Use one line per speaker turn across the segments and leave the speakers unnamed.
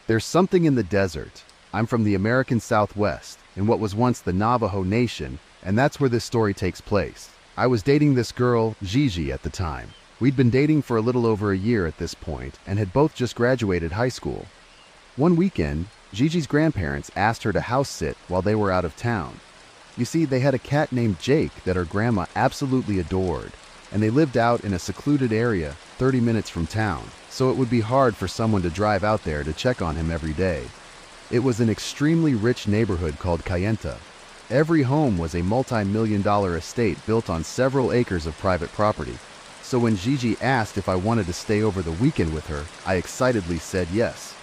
There's something in the desert. I'm from the American Southwest, in what was once the Navajo Nation, and that's where this story takes place. I was dating this girl, Gigi, at the time. We'd been dating for a little over a year at this point, and had both just graduated high school. One weekend, Gigi's grandparents asked her to house sit while they were out of town. You see, they had a cat named Jake that her grandma absolutely adored, and they lived out in a secluded area 30 minutes from town, so it would be hard for someone to drive out there to check on him every day. It was an extremely rich neighborhood called Kayenta. Every home was a multi-million-dollar estate built on several acres of private property. So when Gigi asked if I wanted to stay over the weekend with her, I excitedly said yes.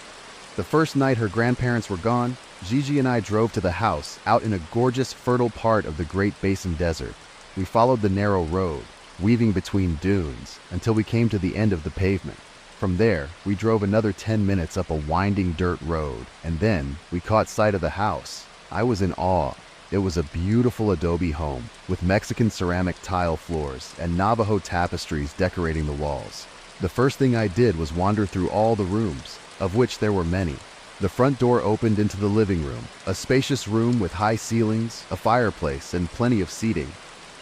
The first night her grandparents were gone, Gigi and I drove to the house out in a gorgeous, fertile part of the Great Basin Desert. We followed the narrow road, weaving between dunes, until we came to the end of the pavement. From there, we drove another 10 minutes up a winding dirt road, and then we caught sight of the house. I was in awe. It was a beautiful adobe home, with Mexican ceramic tile floors and Navajo tapestries decorating the walls. The first thing I did was wander through all the rooms, of which there were many. The front door opened into the living room, a spacious room with high ceilings, a fireplace, and plenty of seating.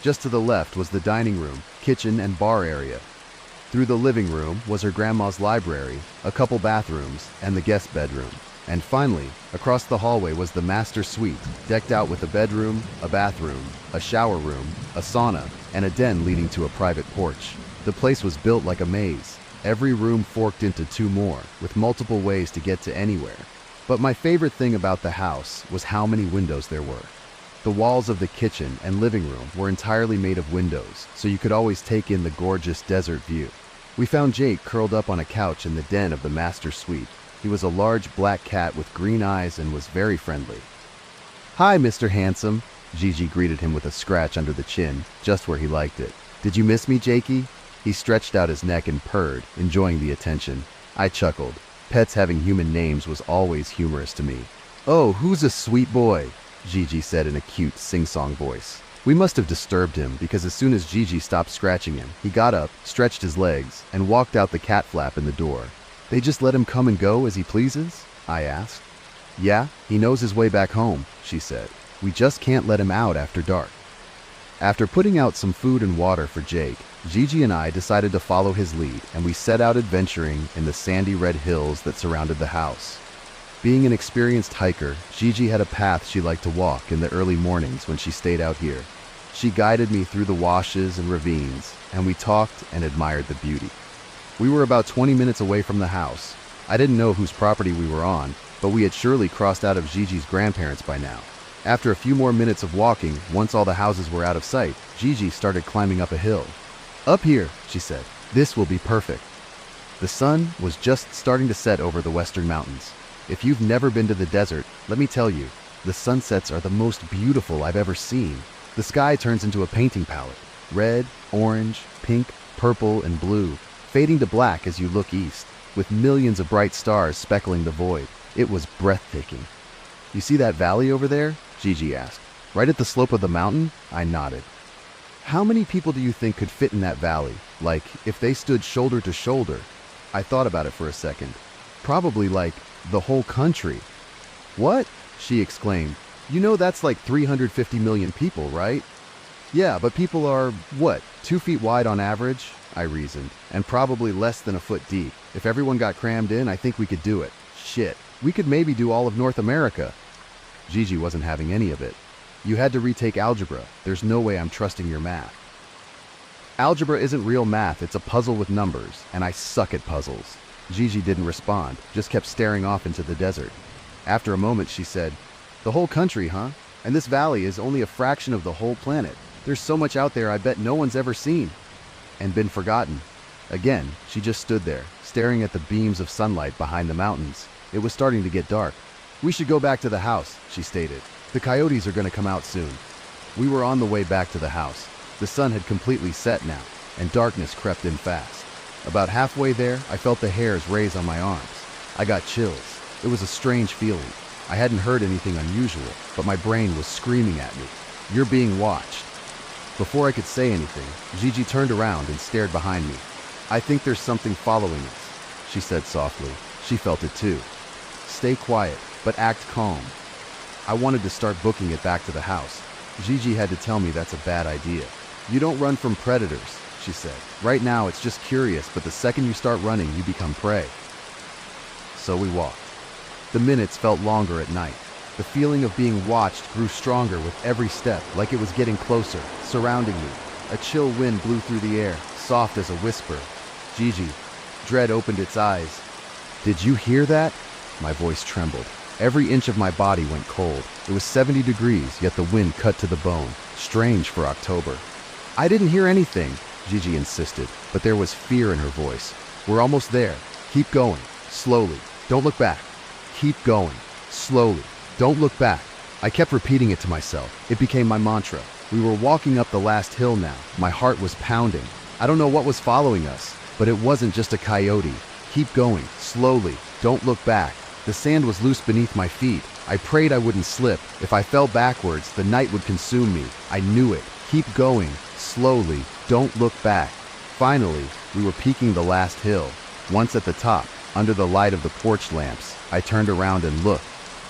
Just to the left was the dining room, kitchen, and bar area. Through the living room was her grandma's library, a couple bathrooms, and the guest bedroom. And finally, across the hallway was the master suite, decked out with a bedroom, a bathroom, a shower room, a sauna, and a den leading to a private porch. The place was built like a maze. Every room forked into two more, with multiple ways to get to anywhere. But my favorite thing about the house was how many windows there were. The walls of the kitchen and living room were entirely made of windows, so you could always take in the gorgeous desert view. We found Jake curled up on a couch in the den of the master suite. He was a large black cat with green eyes and was very friendly. "Hi, Mr. Handsome," Gigi greeted him with a scratch under the chin, just where he liked it. "Did you miss me, Jakey?" He stretched out his neck and purred, enjoying the attention. I chuckled. Pets having human names was always humorous to me. "Oh, who's a sweet boy?" Gigi said in a cute, sing-song voice. We must have disturbed him, because as soon as Gigi stopped scratching him, he got up, stretched his legs, and walked out the cat flap in the door. "They just let him come and go as he pleases?" I asked. "Yeah, he knows his way back home," she said. "We just can't let him out after dark." After putting out some food and water for Jake, Gigi and I decided to follow his lead, and we set out adventuring in the sandy red hills that surrounded the house. Being an experienced hiker, Gigi had a path she liked to walk in the early mornings when she stayed out here. She guided me through the washes and ravines, and we talked and admired the beauty. We were about 20 minutes away from the house. I didn't know whose property we were on, but we had surely crossed out of Gigi's grandparents by now. After a few more minutes of walking, once all the houses were out of sight, Gigi started climbing up a hill. "Up here," she said. "This will be perfect." The sun was just starting to set over the western mountains. If you've never been to the desert, let me tell you, the sunsets are the most beautiful I've ever seen. The sky turns into a painting palette. Red, orange, pink, purple, and blue, fading to black as you look east, with millions of bright stars speckling the void. It was breathtaking. "You see that valley over there?" Gigi asked. "Right at the slope of the mountain?" I nodded. "How many people do you think could fit in that valley? Like, if they stood shoulder to shoulder?" I thought about it for a second. "Probably like the whole country." "What?" she exclaimed. "You know that's like 350 million people, right?" "Yeah, but people are, what, 2 feet wide on average?" I reasoned, "and probably less than a foot deep. If everyone got crammed in, I think we could do it. Shit, we could maybe do all of North America." Gigi wasn't having any of it. "You had to retake algebra. There's no way I'm trusting your math." "Algebra isn't real math, it's a puzzle with numbers, and I suck at puzzles." Gigi didn't respond, just kept staring off into the desert. After a moment, she said, "The whole country, huh? And this valley is only a fraction of the whole planet. There's so much out there I bet no one's ever seen and been forgotten." Again, she just stood there, staring at the beams of sunlight behind the mountains. It was starting to get dark. "We should go back to the house," she stated. "The coyotes are going to come out soon." We were on the way back to the house. The sun had completely set now, and darkness crept in fast. About halfway there, I felt the hairs raise on my arms. I got chills. It was a strange feeling. I hadn't heard anything unusual, but my brain was screaming at me. "You're being watched." Before I could say anything, Gigi turned around and stared behind me. "I think there's something following us," she said softly. She felt it too. stay quiet, but act calm. I wanted to start booking it back to the house. Gigi had to tell me that's a bad idea. You don't run from predators, she said. Right now it's just curious, but the second you start running, you become prey. So we walked. The minutes felt longer at night. The feeling of being watched grew stronger with every step, like it was getting closer, surrounding me. A chill wind blew through the air, soft as a whisper. Gigi. Dread opened its eyes. Did you hear that? My voice trembled. Every inch of my body went cold. It was 70 degrees, yet the wind cut to the bone. Strange for October. I didn't hear anything, Gigi insisted, but there was fear in her voice. We're almost there. Keep going. Slowly. Don't look back. Keep going. Slowly. Don't look back. I kept repeating it to myself. It became my mantra. We were walking up the last hill now. My heart was pounding. I don't know what was following us, but it wasn't just a coyote. Keep going. Slowly. Don't look back. The sand was loose beneath my feet. I prayed I wouldn't slip. If I fell backwards, the night would consume me. I knew it. Keep going. Slowly. Don't look back. Finally, we were peaking the last hill. Once at the top, under the light of the porch lamps, I turned around and looked.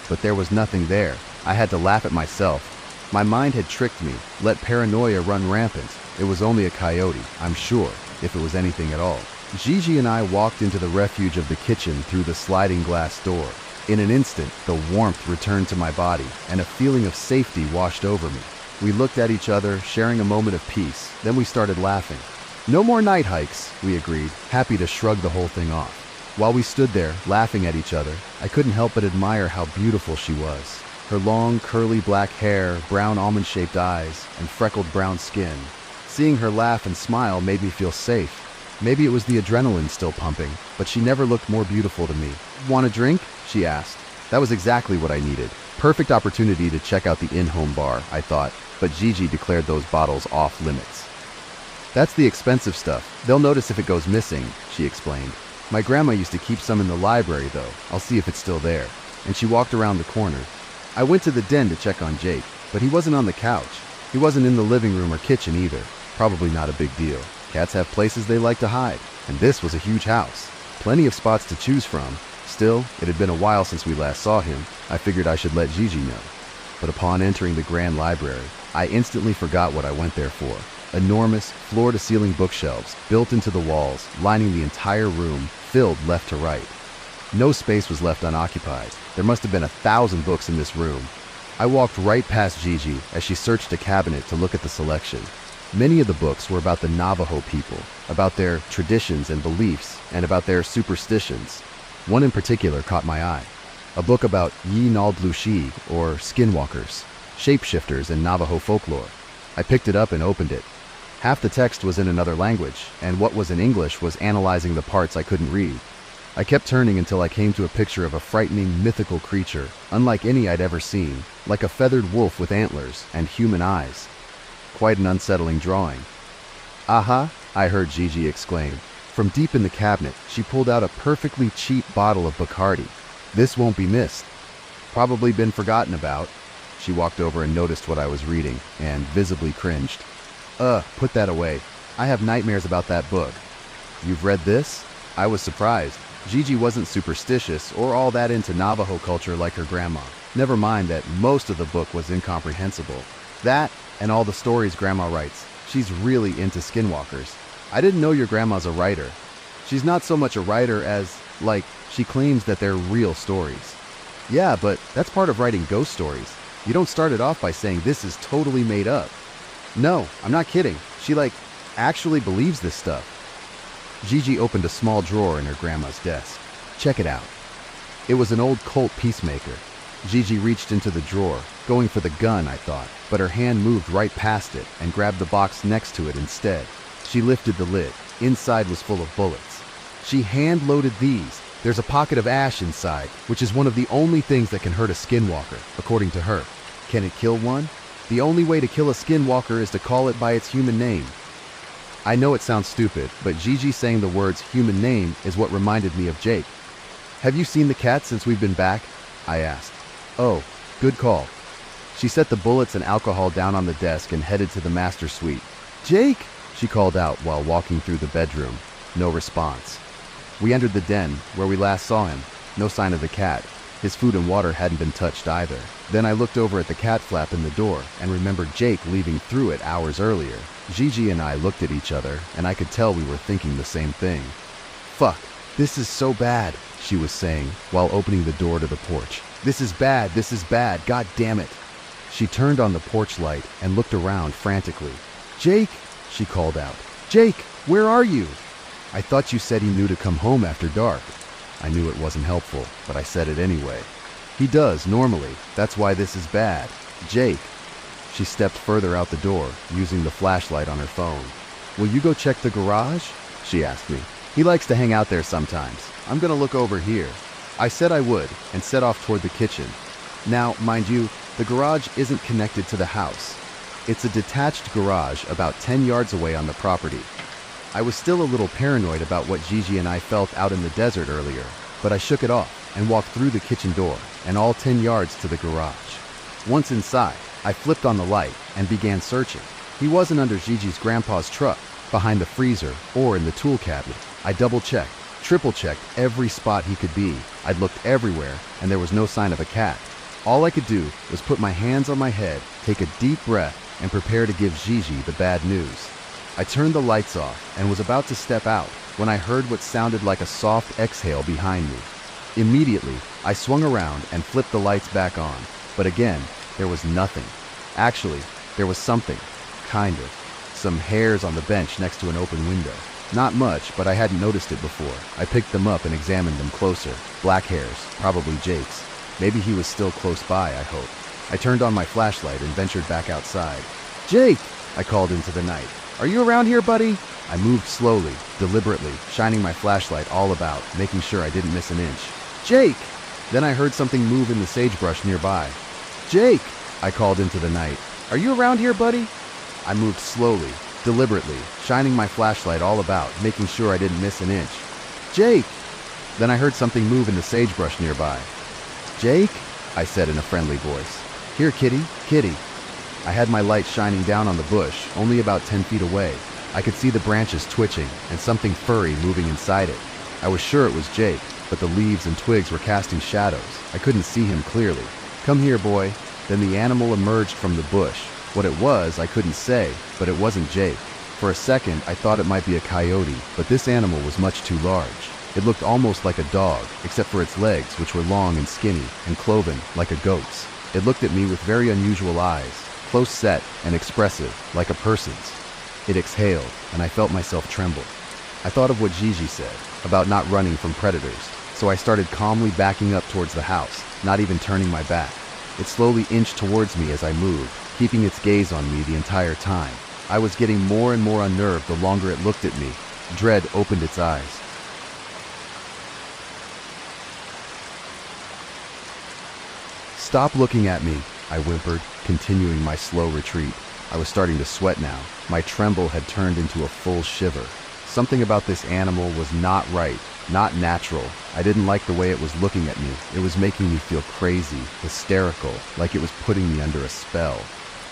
But there was nothing there. I had to laugh at myself. My mind had tricked me, let paranoia run rampant. It was only a coyote, I'm sure, if it was anything at all. Gigi and I walked into the refuge of the kitchen through the sliding glass door. In an instant, the warmth returned to my body, and a feeling of safety washed over me. We looked at each other, sharing a moment of peace. Then we started laughing. No more night hikes, we agreed, happy to shrug the whole thing off. While we stood there, laughing at each other, I couldn't help but admire how beautiful she was. Her long, curly black hair, brown almond-shaped eyes, and freckled brown skin. Seeing her laugh and smile made me feel safe. Maybe it was the adrenaline still pumping, but she never looked more beautiful to me. Want a drink? She asked. That was exactly what I needed. Perfect opportunity to check out the in-home bar, I thought, but Gigi declared those bottles off limits. That's the expensive stuff. They'll notice if it goes missing, she explained. My grandma used to keep some in the library, though. I'll see if it's still there. And she walked around the corner. I went to the den to check on Jake, but he wasn't on the couch. He wasn't in the living room or kitchen either. Probably not a big deal. Cats have places they like to hide, and this was a huge house. Plenty of spots to choose from. Still, it had been a while since we last saw him. I figured I should let Gigi know. But upon entering the grand library, I instantly forgot what I went there for. Enormous, floor-to-ceiling bookshelves, built into the walls, lining the entire room, filled left to right. No space was left unoccupied. There must have been 1,000 books in this room. I walked right past Gigi as she searched a cabinet to look at the selection. Many of the books were about the Navajo people, about their traditions and beliefs, and about their superstitions. One in particular caught my eye. A book about Yi-Nal-Blushi, or skinwalkers, shapeshifters in Navajo folklore. I picked it up and opened it. Half the text was in another language, and what was in English was analyzing the parts I couldn't read. I kept turning until I came to a picture of a frightening, mythical creature, unlike any I'd ever seen, like a feathered wolf with antlers and human eyes. Quite an unsettling drawing. Aha, I heard Gigi exclaim. From deep in the cabinet, she pulled out a perfectly cheap bottle of Bacardi. This won't be missed. Probably been forgotten about. She walked over and noticed what I was reading, and visibly cringed. Put that away. I have nightmares about that book. You've read this? I was surprised. Gigi wasn't superstitious or all that into Navajo culture like her grandma. Never mind that most of the book was incomprehensible. That, and all the stories Grandma writes. She's really into skinwalkers. I didn't know your grandma's a writer. She's not so much a writer as, she claims that they're real stories. Yeah, but that's part of writing ghost stories. You don't start it off by saying this is totally made up. No, I'm not kidding. She, actually believes this stuff. Gigi opened a small drawer in her grandma's desk. Check it out. It was an old Colt Peacemaker. Gigi reached into the drawer, going for the gun, I thought, but her hand moved right past it and grabbed the box next to it instead. She lifted the lid. Inside was full of bullets. She hand-loaded these. There's a pocket of ash inside, which is one of the only things that can hurt a skinwalker, according to her. Can it kill one? The only way to kill a skinwalker is to call it by its human name. I know it sounds stupid, but Gigi saying the words human name is what reminded me of Jake. Have you seen the cat since we've been back? I asked. Oh, good call. She set the bullets and alcohol down on the desk and headed to the master suite. Jake, she called out while walking through the bedroom. No response. We entered the den, where we last saw him. No sign of the cat. His food and water hadn't been touched either. Then I looked over at the cat flap in the door and remembered Jake leaving through it hours earlier. Gigi and I looked at each other, and I could tell we were thinking the same thing. "Fuck, this is so bad," she was saying while opening the door to the porch. This is bad, god damn it." She turned on the porch light and looked around frantically. "Jake," she called out. "Jake, where are you?" "I thought you said he knew to come home after dark." I knew it wasn't helpful, but I said it anyway. "He does, normally. That's why this is bad. Jake." She stepped further out the door, using the flashlight on her phone. "Will you go check the garage?" she asked me. "He likes to hang out there sometimes. I'm gonna look over here." I said I would, and set off toward the kitchen. Now, mind you, the garage isn't connected to the house. It's a detached garage about 10 yards away on the property. I was still a little paranoid about what Gigi and I felt out in the desert earlier, but I shook it off and walked through the kitchen door and all 10 yards to the garage. Once inside, I flipped on the light and began searching. He wasn't under Gigi's grandpa's truck, behind the freezer, or in the tool cabinet. I double-checked, triple-checked every spot he could be. I'd looked everywhere, and there was no sign of a cat. All I could do was put my hands on my head, take a deep breath, and prepare to give Gigi the bad news. I turned the lights off and was about to step out when I heard what sounded like a soft exhale behind me. Immediately, I swung around and flipped the lights back on, but again, there was nothing. Actually, there was something, kind of. Some hairs on the bench next to an open window. Not much, but I hadn't noticed it before. I picked them up and examined them closer. Black hairs, probably Jake's. Maybe he was still close by, I hoped. I turned on my flashlight and ventured back outside. "Jake!" I called into the night. "Are you around here, buddy?" I moved slowly, deliberately, shining my flashlight all about, making sure I didn't miss an inch. "Jake!" Then I heard something move in the sagebrush nearby. "Jake!" I called into the night. "Are you around here, buddy?" I moved slowly, deliberately, shining my flashlight all about, making sure I didn't miss an inch. "Jake!" Then I heard something move in the sagebrush nearby. "Jake?" I said in a friendly voice. "Here, kitty, kitty." I had my light shining down on the bush, only about 10 feet away. I could see the branches twitching and something furry moving inside it. I was sure it was Jake, but the leaves and twigs were casting shadows. I couldn't see him clearly. "Come here, boy." Then the animal emerged from the bush. What it was, I couldn't say, but it wasn't Jake. For a second, I thought it might be a coyote, but this animal was much too large. It looked almost like a dog, except for its legs, which were long and skinny, and cloven, like a goat's. It looked at me with very unusual eyes, close set and expressive, like a person's. It exhaled, and I felt myself tremble. I thought of what Gigi said, about not running from predators, so I started calmly backing up towards the house, not even turning my back. It slowly inched towards me as I moved, keeping its gaze on me the entire time. I was getting more and more unnerved the longer it looked at me. Dread opened its eyes. "Stop looking at me," I whimpered, continuing my slow retreat. I was starting to sweat now. My tremble had turned into a full shiver. Something about this animal was not right, not natural. I didn't like the way it was looking at me. It was making me feel crazy, hysterical, like it was putting me under a spell.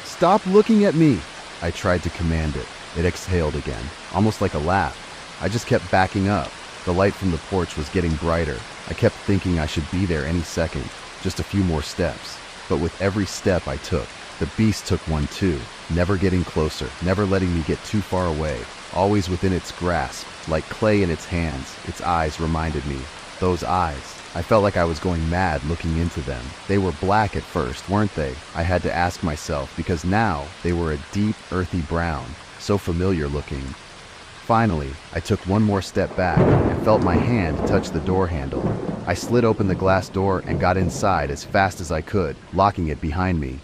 "Stop looking at me!" I tried to command it. It exhaled again, almost like a laugh. I just kept backing up. The light from the porch was getting brighter. I kept thinking I should be there any second. Just a few more steps. But with every step I took, the beast took one too, never getting closer, never letting me get too far away, always within its grasp, like clay in its hands. Its eyes reminded me. Those eyes. I felt like I was going mad looking into them. They were black at first, weren't they? I had to ask myself, because now they were a deep, earthy brown, so familiar looking. Finally, I took one more step back and felt my hand touch the door handle. I slid open the glass door and got inside as fast as I could, locking it behind me.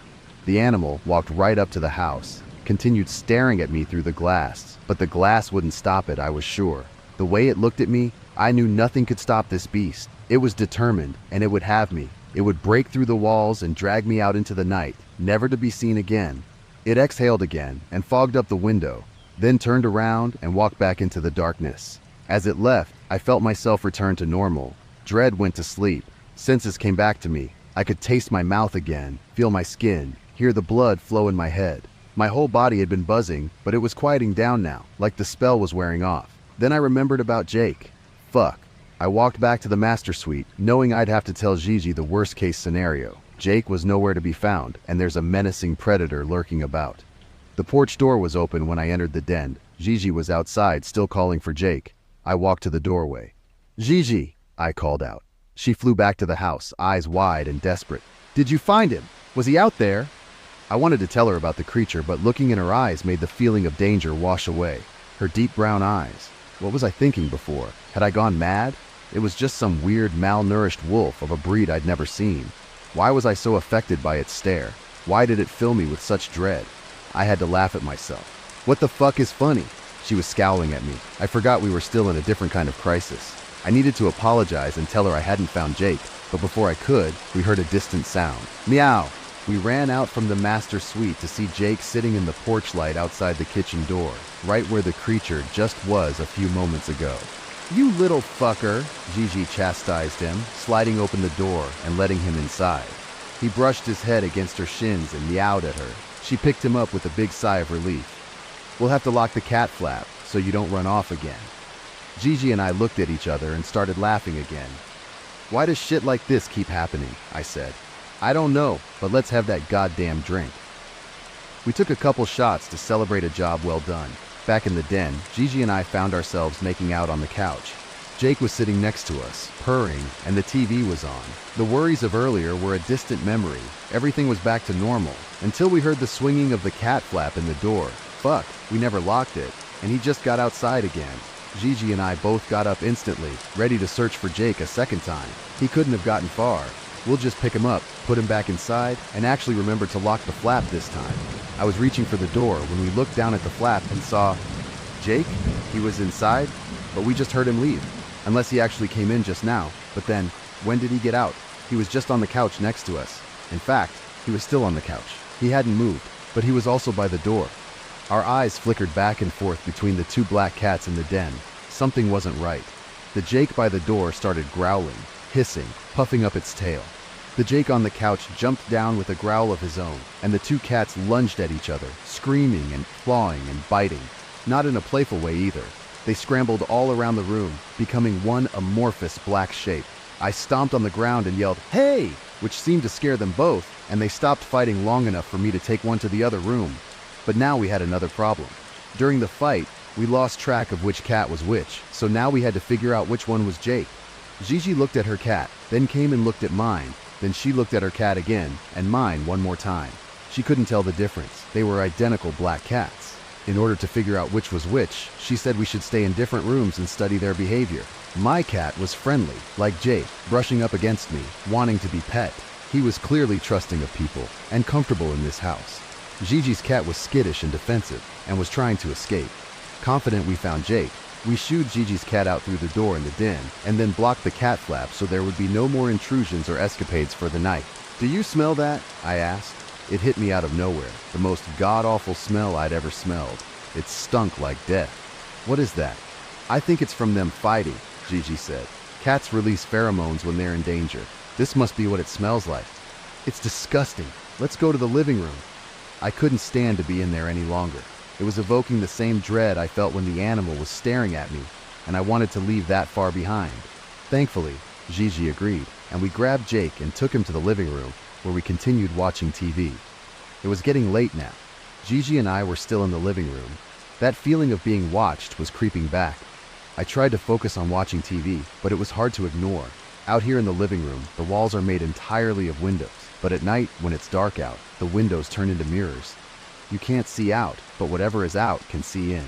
The animal walked right up to the house, continued staring at me through the glass, but the glass wouldn't stop it, I was sure. The way it looked at me, I knew nothing could stop this beast. It was determined, and it would have me. It would break through the walls and drag me out into the night, never to be seen again. It exhaled again and fogged up the window, then turned around and walked back into the darkness. As it left, I felt myself return to normal. Dread went to sleep. Senses came back to me. I could taste my mouth again, feel my skin, hear the blood flow in my head. My whole body had been buzzing, but it was quieting down now, like the spell was wearing off. Then I remembered about Jake. Fuck. I walked back to the master suite, knowing I'd have to tell Gigi the worst-case scenario. Jake was nowhere to be found, and there's a menacing predator lurking about. The porch door was open when I entered the den. Gigi was outside, still calling for Jake. I walked to the doorway. "Gigi," I called out. She flew back to the house, eyes wide and desperate. "Did you find him? Was he out there?" I wanted to tell her about the creature, but looking in her eyes made the feeling of danger wash away. Her deep brown eyes. What was I thinking before? Had I gone mad? It was just some weird, malnourished wolf of a breed I'd never seen. Why was I so affected by its stare? Why did it fill me with such dread? I had to laugh at myself. "What the fuck is funny?" She was scowling at me. I forgot we were still in a different kind of crisis. I needed to apologize and tell her I hadn't found Jake, but before I could, we heard a distant sound. Meow! We ran out from the master suite to see Jake sitting in the porch light outside the kitchen door, right where the creature just was a few moments ago. "You little fucker," Gigi chastised him, sliding open the door and letting him inside. He brushed his head against her shins and meowed at her. She picked him up with a big sigh of relief. "We'll have to lock the cat flap so you don't run off again." Gigi and I looked at each other and started laughing again. "Why does shit like this keep happening?" I said. "I don't know, but let's have that goddamn drink." We took a couple shots to celebrate a job well done. Back in the den, Gigi and I found ourselves making out on the couch. Jake was sitting next to us, purring, and the TV was on. The worries of earlier were a distant memory. Everything was back to normal, until we heard the swinging of the cat flap in the door. Fuck, we never locked it, and he just got outside again. Gigi and I both got up instantly, ready to search for Jake a second time. He couldn't have gotten far. We'll just pick him up, put him back inside, and actually remember to lock the flap this time. I was reaching for the door when we looked down at the flap and saw Jake. He was inside, but we just heard him leave. Unless he actually came in just now. But then, when did he get out? He was just on the couch next to us. In fact, he was still on the couch. He hadn't moved, but he was also by the door. Our eyes flickered back and forth between the two black cats in the den. Something wasn't right. The Jake by the door started growling, hissing, puffing up its tail. The Jake on the couch jumped down with a growl of his own, and the two cats lunged at each other, screaming and clawing and biting. Not in a playful way either. They scrambled all around the room, becoming one amorphous black shape. I stomped on the ground and yelled, "Hey!" which seemed to scare them both, and they stopped fighting long enough for me to take one to the other room. But now we had another problem. During the fight, we lost track of which cat was which, so now we had to figure out which one was Jake. Gigi looked at her cat, then came and looked at mine, then she looked at her cat again, and mine one more time. She couldn't tell the difference. They were identical black cats. In order to figure out which was which, she said we should stay in different rooms and study their behavior. My cat was friendly, like Jake, brushing up against me, wanting to be pet. He was clearly trusting of people, and comfortable in this house. Gigi's cat was skittish and defensive, and was trying to escape. Confident we found Jake, we shooed Gigi's cat out through the door in the den, and then blocked the cat flap so there would be no more intrusions or escapades for the night. "Do you smell that?" I asked. It hit me out of nowhere, the most god-awful smell I'd ever smelled. It stunk like death. "What is that?" "I think it's from them fighting," Gigi said. "Cats release pheromones when they're in danger. This must be what it smells like." "It's disgusting. Let's go to the living room." I couldn't stand to be in there any longer. It was evoking the same dread I felt when the animal was staring at me, and I wanted to leave that far behind. Thankfully, Gigi agreed, and we grabbed Jake and took him to the living room, where we continued watching TV. It was getting late now. Gigi and I were still in the living room. That feeling of being watched was creeping back. I tried to focus on watching TV, but it was hard to ignore. Out here in the living room, the walls are made entirely of windows, but at night, when it's dark out, the windows turn into mirrors. You can't see out, but whatever is out can see in.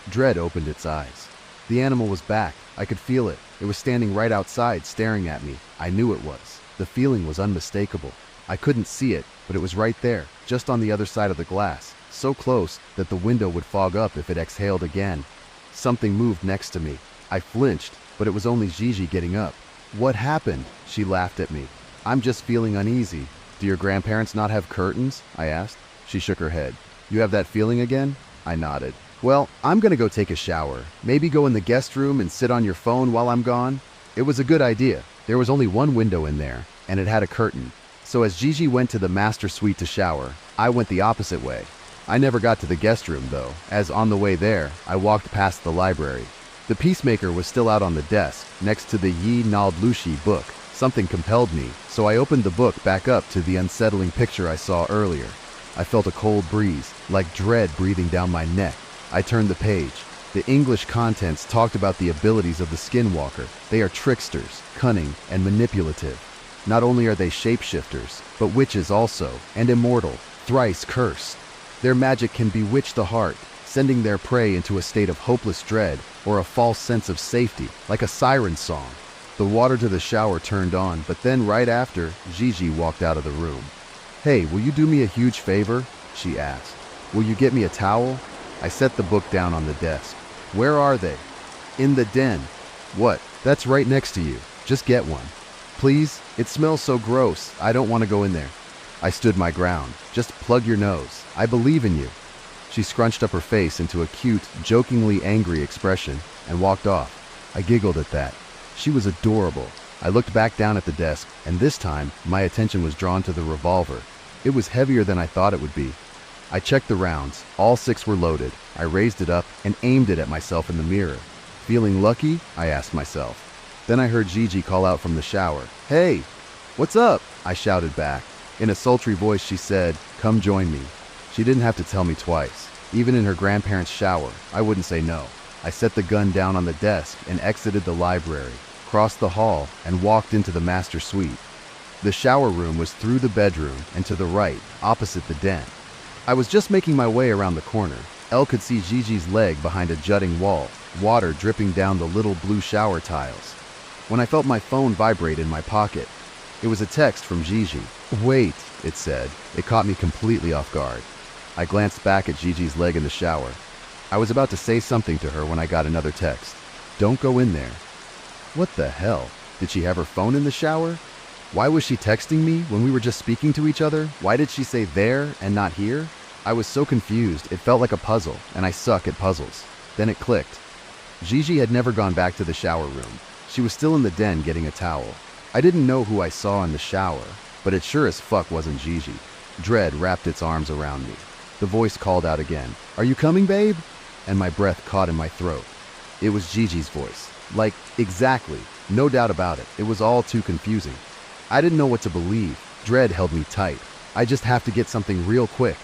Dread opened its eyes. The animal was back. I could feel it. It was standing right outside, staring at me. I knew it was. The feeling was unmistakable. I couldn't see it, but it was right there, just on the other side of the glass, so close that the window would fog up if it exhaled again. Something moved next to me. I flinched, but it was only Gigi getting up. "What happened?" She laughed at me. "I'm just feeling uneasy." "Do your grandparents not have curtains?" I asked. She shook her head. "You have that feeling again?" I nodded. "Well, I'm gonna go take a shower. Maybe go in the guest room and sit on your phone while I'm gone." It was a good idea. There was only one window in there, and it had a curtain. So as Gigi went to the master suite to shower, I went the opposite way. I never got to the guest room though, as on the way there, I walked past the library. The Peacemaker was still out on the desk, next to the Yi Nald Lushi book. Something compelled me, so I opened the book back up to the unsettling picture I saw earlier. I felt a cold breeze, like dread breathing down my neck. I turned the page. The English contents talked about the abilities of the skinwalker. They are tricksters, cunning, and manipulative. Not only are they shapeshifters, but witches also, and immortal, thrice cursed. Their magic can bewitch the heart, sending their prey into a state of hopeless dread or a false sense of safety, like a siren song. The water to the shower turned on, but then right after, Gigi walked out of the room. "Hey, will you do me a huge favor?" she asked. "Will you get me a towel?" I set the book down on the desk. "Where are they?" "In the den." "What? That's right next to you. Just get one." "Please? It smells so gross. I don't want to go in there." I stood my ground. "Just plug your nose. I believe in you." She scrunched up her face into a cute, jokingly angry expression and walked off. I giggled at that. She was adorable. I looked back down at the desk, and this time, my attention was drawn to the revolver. It was heavier than I thought it would be. I checked the rounds. All 6 were loaded. I raised it up and aimed it at myself in the mirror. Feeling lucky? I asked myself. Then I heard Gigi call out from the shower. "Hey, what's up?" I shouted back. In a sultry voice, she said, "Come join me." She didn't have to tell me twice. Even in her grandparents' shower, I wouldn't say no. I set the gun down on the desk and exited the library, crossed the hall, and walked into the master suite. The shower room was through the bedroom and to the right, opposite the den. I was just making my way around the corner. Elle could see Gigi's leg behind a jutting wall, water dripping down the little blue shower tiles. When I felt my phone vibrate in my pocket, it was a text from Gigi. "Wait," it said. It caught me completely off guard. I glanced back at Gigi's leg in the shower. I was about to say something to her when I got another text. "Don't go in there." What the hell? Did she have her phone in the shower? Why was she texting me when we were just speaking to each other? Why did she say there and not here? I was so confused, it felt like a puzzle, and I suck at puzzles. Then it clicked. Gigi had never gone back to the shower room. She was still in the den getting a towel. I didn't know who I saw in the shower, but it sure as fuck wasn't Gigi. Dread wrapped its arms around me. The voice called out again, "Are you coming, babe?" And my breath caught in my throat. It was Gigi's voice. Like, exactly. No doubt about it. It was all too confusing. I didn't know what to believe. Dread held me tight. I just have to get something real quick.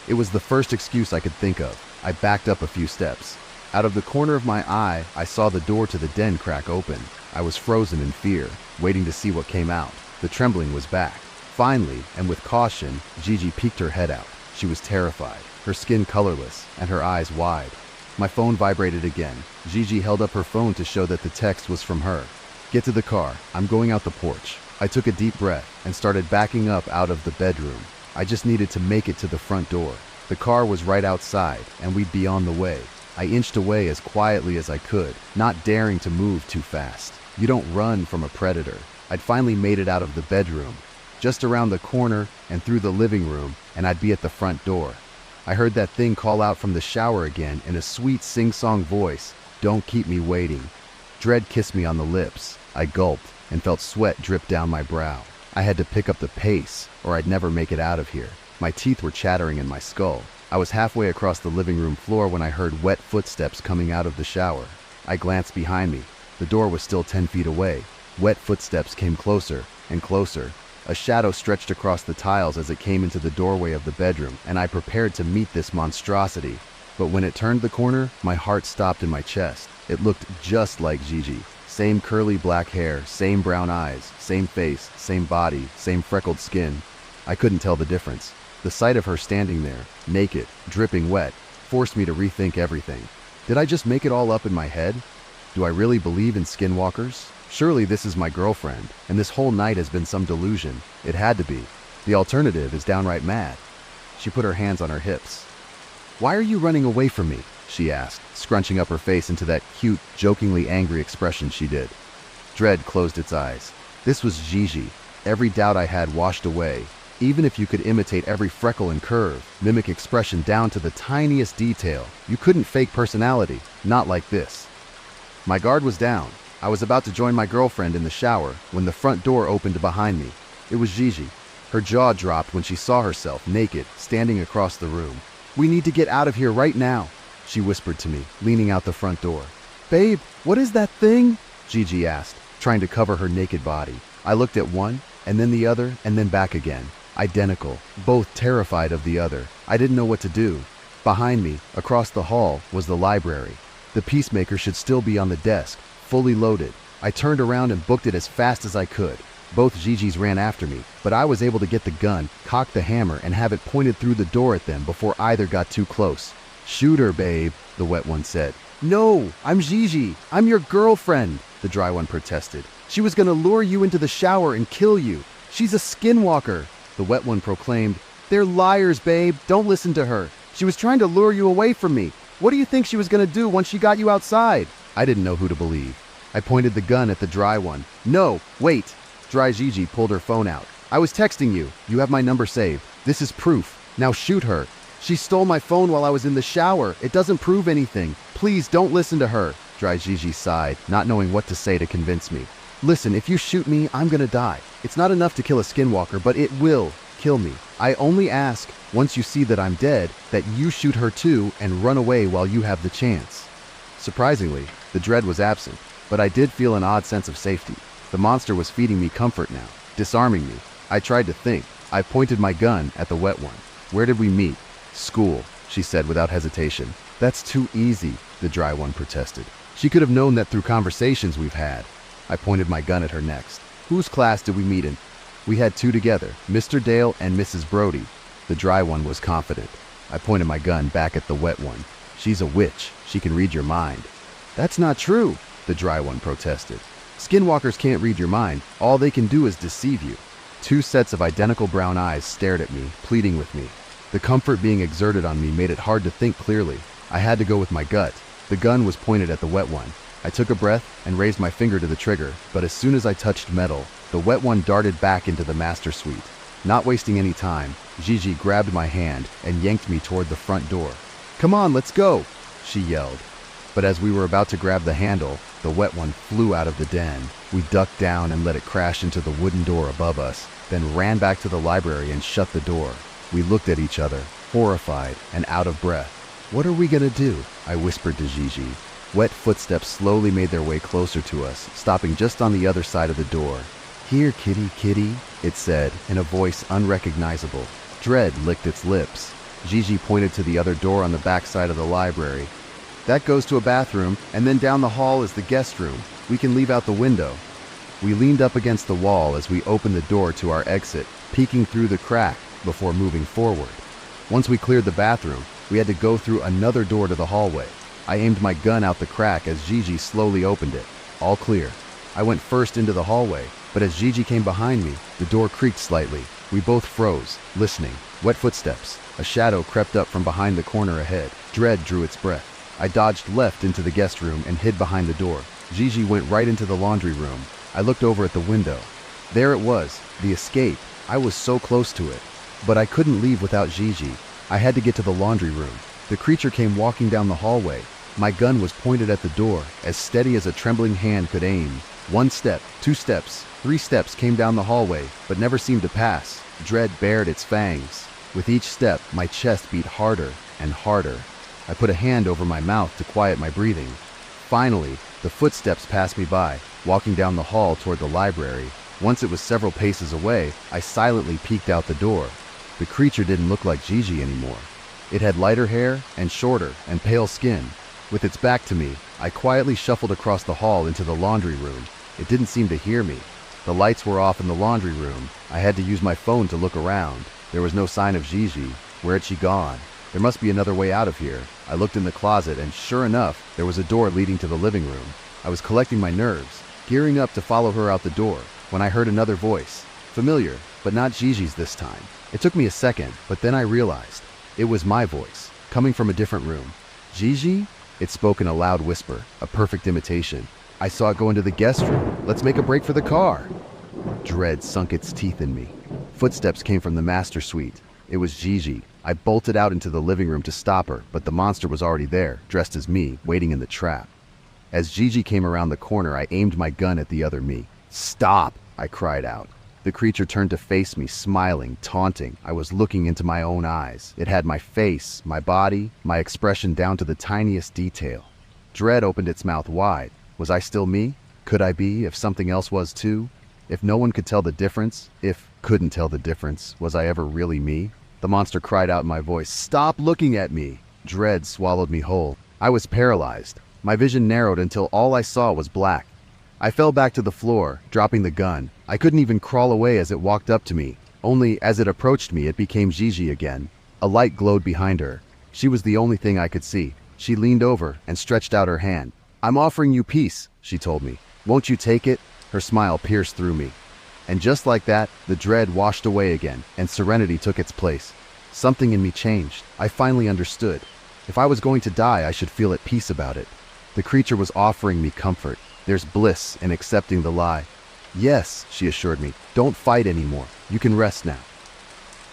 It was the first excuse I could think of. I backed up a few steps. Out of the corner of my eye, I saw the door to the den crack open. I was frozen in fear, waiting to see what came out. The trembling was back. Finally, and with caution, Gigi peeked her head out. She was terrified, her skin colorless, and her eyes wide. My phone vibrated again. Gigi held up her phone to show that the text was from her. "Get to the car. I'm going out the porch." I took a deep breath and started backing up out of the bedroom. I just needed to make it to the front door. The car was right outside, and we'd be on the way. I inched away as quietly as I could, not daring to move too fast. You don't run from a predator. I'd finally made it out of the bedroom, just around the corner and through the living room, and I'd be at the front door. I heard that thing call out from the shower again in a sweet sing-song voice, "Don't keep me waiting." Dread kissed me on the lips. I gulped and felt sweat drip down my brow. I had to pick up the pace, or I'd never make it out of here. My teeth were chattering in my skull. I was halfway across the living room floor when I heard wet footsteps coming out of the shower. I glanced behind me. The door was still 10 feet away. Wet footsteps came closer and closer. A shadow stretched across the tiles as it came into the doorway of the bedroom, and I prepared to meet this monstrosity. But when it turned the corner, my heart stopped in my chest. It looked just like Gigi. Same curly black hair, same brown eyes, same face, same body, same freckled skin. I couldn't tell the difference. The sight of her standing there, naked, dripping wet, forced me to rethink everything. Did I just make it all up in my head? Do I really believe in skinwalkers? Surely this is my girlfriend, and this whole night has been some delusion. It had to be. The alternative is downright mad. She put her hands on her hips. "Why are you running away from me?" she asked, scrunching up her face into that cute, jokingly angry expression she did. Dread closed its eyes. This was Gigi. Every doubt I had washed away. Even if you could imitate every freckle and curve, mimic expression down to the tiniest detail, you couldn't fake personality, not like this. My guard was down. I was about to join my girlfriend in the shower when the front door opened behind me. It was Gigi. Her jaw dropped when she saw herself, naked, standing across the room. "We need to get out of here right now," she whispered to me, leaning out the front door. Babe, what is that thing? Gigi asked, trying to cover her naked body. I looked at one, and then the other, and then back again. Identical, both terrified of the other. I didn't know what to do. Behind me, across the hall, was the library. The peacemaker should still be on the desk, fully loaded. I turned around and booked it as fast as I could. Both Gigis ran after me, but I was able to get the gun, cock the hammer, and have it pointed through the door at them before either got too close. Shoot her, babe, the wet one said. No, I'm Gigi. I'm your girlfriend, the dry one protested. She was gonna lure you into the shower and kill you. She's a skinwalker, the wet one proclaimed. They're liars, babe. Don't listen to her. She was trying to lure you away from me. What do you think she was gonna do once she got you outside? I didn't know who to believe. I pointed the gun at the dry one. No, wait. Dry Gigi pulled her phone out. I was texting you. You have my number saved. This is proof. Now shoot her. She stole my phone while I was in the shower. It doesn't prove anything. Please don't listen to her. Dry Gigi sighed, not knowing what to say to convince me. Listen, if you shoot me, I'm gonna die. It's not enough to kill a skinwalker, but it will kill me. I only ask, once you see that I'm dead, that you shoot her too and run away while you have the chance. Surprisingly, the dread was absent, but I did feel an odd sense of safety. The monster was feeding me comfort now, disarming me. I tried to think. I pointed my gun at the wet one. Where did we meet? School, she said without hesitation. That's too easy, the dry one protested. She could have known that through conversations we've had. I pointed my gun at her next. Whose class did we meet in? We had two together, Mr. Dale and Mrs. Brody. The dry one was confident. I pointed my gun back at the wet one. She's a witch. She can read your mind. That's not true, the dry one protested. Skinwalkers can't read your mind. All they can do is deceive you. Two sets of identical brown eyes stared at me, pleading with me. The comfort being exerted on me made it hard to think clearly. I had to go with my gut. The gun was pointed at the wet one. I took a breath and raised my finger to the trigger, but as soon as I touched metal, the wet one darted back into the master suite. Not wasting any time, Gigi grabbed my hand and yanked me toward the front door. Come on, let's go, she yelled. But as we were about to grab the handle, the wet one flew out of the den. We ducked down and let it crash into the wooden door above us, then ran back to the library and shut the door. We looked at each other, horrified and out of breath. What are we gonna do? I whispered to Gigi. Wet footsteps slowly made their way closer to us, stopping just on the other side of the door. Here, kitty, kitty, it said, in a voice unrecognizable. Dread licked its lips. Gigi pointed to the other door on the back side of the library. That goes to a bathroom, and then down the hall is the guest room. We can leave out the window. We leaned up against the wall as we opened the door to our exit, peeking through the crack before moving forward. Once we cleared the bathroom, we had to go through another door to the hallway. I aimed my gun out the crack as Gigi slowly opened it. All clear. I went first into the hallway, but as Gigi came behind me, the door creaked slightly. We both froze, listening. Wet footsteps. A shadow crept up from behind the corner ahead. Dread drew its breath. I dodged left into the guest room and hid behind the door. Gigi went right into the laundry room. I looked over at the window. There it was, the escape. I was so close to it. But I couldn't leave without Gigi. I had to get to the laundry room. The creature came walking down the hallway. My gun was pointed at the door, as steady as a trembling hand could aim. 1 step, 2 steps, 3 steps came down the hallway, but never seemed to pass. Dread bared its fangs. With each step, my chest beat harder and harder. I put a hand over my mouth to quiet my breathing. Finally, the footsteps passed me by, walking down the hall toward the library. Once it was several paces away, I silently peeked out the door. The creature didn't look like Gigi anymore. It had lighter hair and shorter and pale skin. With its back to me, I quietly shuffled across the hall into the laundry room. It didn't seem to hear me. The lights were off in the laundry room. I had to use my phone to look around. There was no sign of Gigi. Where had she gone? There must be another way out of here. I looked in the closet and sure enough, there was a door leading to the living room. I was collecting my nerves, gearing up to follow her out the door, when I heard another voice. Familiar, but not Gigi's this time. It took me a second, but then I realized. It was my voice, coming from a different room. Gigi? It spoke in a loud whisper, a perfect imitation. I saw it go into the guest room. Let's make a break for the car. Dread sunk its teeth in me. Footsteps came from the master suite. It was Gigi. I bolted out into the living room to stop her, but the monster was already there, dressed as me, waiting in the trap. As Gigi came around the corner, I aimed my gun at the other me. Stop! I cried out. The creature turned to face me, smiling, taunting. I was looking into my own eyes. It had my face, my body, my expression down to the tiniest detail. Dread opened its mouth wide. Was I still me? Could I be if something else was too? If no one could tell the difference? If couldn't tell the difference, was I ever really me? The monster cried out in my voice, "Stop looking at me!" Dread swallowed me whole. I was paralyzed. My vision narrowed until all I saw was black. I fell back to the floor, dropping the gun. I couldn't even crawl away as it walked up to me. Only, as it approached me, it became Gigi again. A light glowed behind her. She was the only thing I could see. She leaned over and stretched out her hand. "I'm offering you peace," she told me. "Won't you take it?" Her smile pierced through me. And just like that, the dread washed away again, and serenity took its place. Something in me changed. I finally understood. If I was going to die, I should feel at peace about it. The creature was offering me comfort. There's bliss in accepting the lie. "Yes," she assured me. "Don't fight anymore. You can rest now."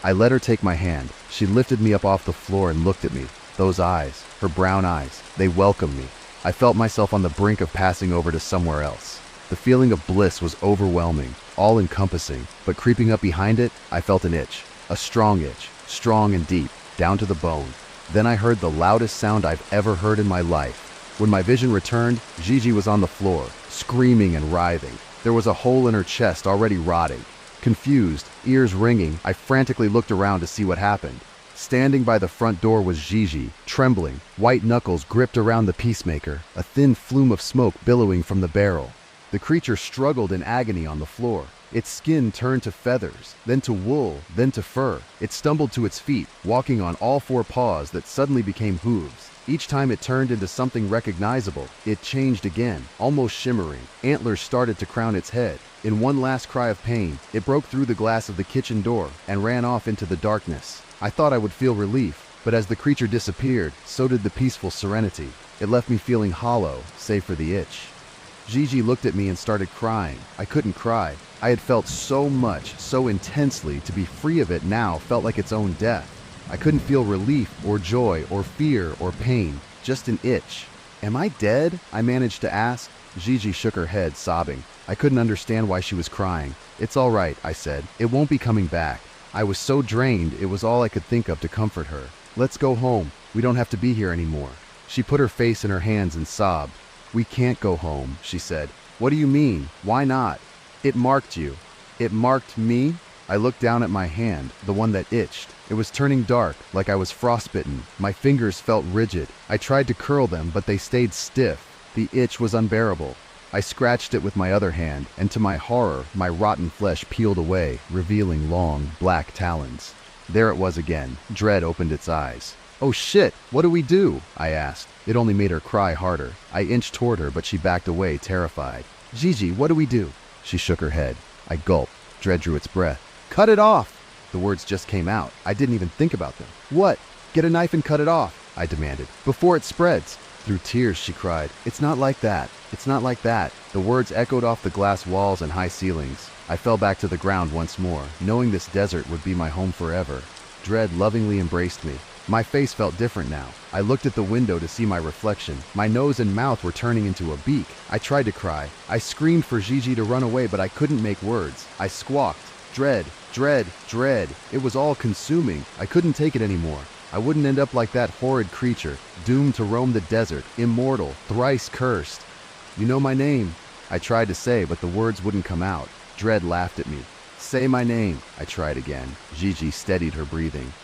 I let her take my hand. She lifted me up off the floor and looked at me. Those eyes, her brown eyes, they welcomed me. I felt myself on the brink of passing over to somewhere else. The feeling of bliss was overwhelming, all-encompassing, but creeping up behind it, I felt an itch. A strong itch, strong and deep, down to the bone. Then I heard the loudest sound I've ever heard in my life. When my vision returned, Gigi was on the floor, screaming and writhing. There was a hole in her chest already rotting. Confused, ears ringing, I frantically looked around to see what happened. Standing by the front door was Gigi, trembling, white knuckles gripped around the peacemaker, a thin flume of smoke billowing from the barrel. The creature struggled in agony on the floor. Its skin turned to feathers, then to wool, then to fur. It stumbled to its feet, walking on all four paws that suddenly became hooves. Each time it turned into something recognizable, it changed again, almost shimmering. Antlers started to crown its head. In one last cry of pain, it broke through the glass of the kitchen door and ran off into the darkness. I thought I would feel relief, but as the creature disappeared, so did the peaceful serenity. It left me feeling hollow, save for the itch. Gigi looked at me and started crying. I couldn't cry. I had felt so much, so intensely. To be free of it now felt like its own death. I couldn't feel relief or joy or fear or pain, just an itch. "Am I dead?" I managed to ask. Gigi shook her head, sobbing. I couldn't understand why she was crying. "It's all right," I said. "It won't be coming back." I was so drained, it was all I could think of to comfort her. "Let's go home. We don't have to be here anymore." She put her face in her hands and sobbed. "We can't go home," she said. "What do you mean? Why not?" "It marked you." "It marked me?" I looked down at my hand, the one that itched. It was turning dark, like I was frostbitten. My fingers felt rigid. I tried to curl them, but they stayed stiff. The itch was unbearable. I scratched it with my other hand, and to my horror, my rotten flesh peeled away, revealing long, black talons. There it was again. Dread opened its eyes. "Oh shit, what do we do?" I asked. It only made her cry harder. I inched toward her, but she backed away, terrified. "Gigi, what do we do?" She shook her head. I gulped. Dread drew its breath. "Cut it off!" The words just came out. I didn't even think about them. "What?" "Get a knife and cut it off," I demanded, "before it spreads." Through tears, she cried, "It's not like that. It's not like that." The words echoed off the glass walls and high ceilings. I fell back to the ground once more, knowing this desert would be my home forever. Dread lovingly embraced me. My face felt different now. I looked at the window to see my reflection. My nose and mouth were turning into a beak. I tried to cry. I screamed for Gigi to run away, but I couldn't make words. I squawked. Dread, dread, dread. It was all consuming. I couldn't take it anymore. I wouldn't end up like that horrid creature, doomed to roam the desert, immortal, thrice cursed. "You know my name," I tried to say, but the words wouldn't come out. Dread laughed at me. "Say my name," I tried again. Gigi steadied her breathing.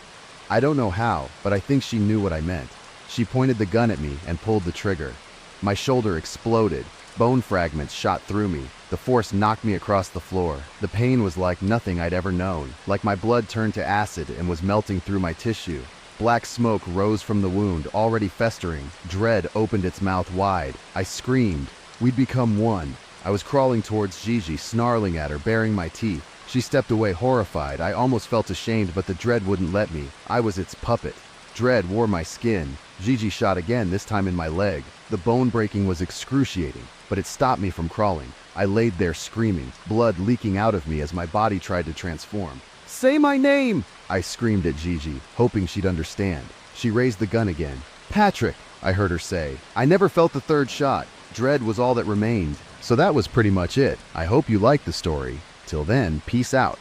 I don't know how, but I think she knew what I meant. She pointed the gun at me and pulled the trigger. My shoulder exploded. Bone fragments shot through me. The force knocked me across the floor. The pain was like nothing I'd ever known, like my blood turned to acid and was melting through my tissue. Black smoke rose from the wound, already festering. Dread opened its mouth wide. I screamed. We'd become one. I was crawling towards Gigi, snarling at her, baring my teeth. She stepped away horrified. I almost felt ashamed, but the dread wouldn't let me. I was its puppet. Dread wore my skin. Gigi shot again, this time in my leg. The bone breaking was excruciating, but it stopped me from crawling. I laid there screaming, blood leaking out of me as my body tried to transform. "Say my name!" I screamed at Gigi, hoping she'd understand. She raised the gun again. "Patrick," I heard her say. I never felt the third shot. Dread was all that remained. So that was pretty much it. I hope you liked the story. Till then, peace out.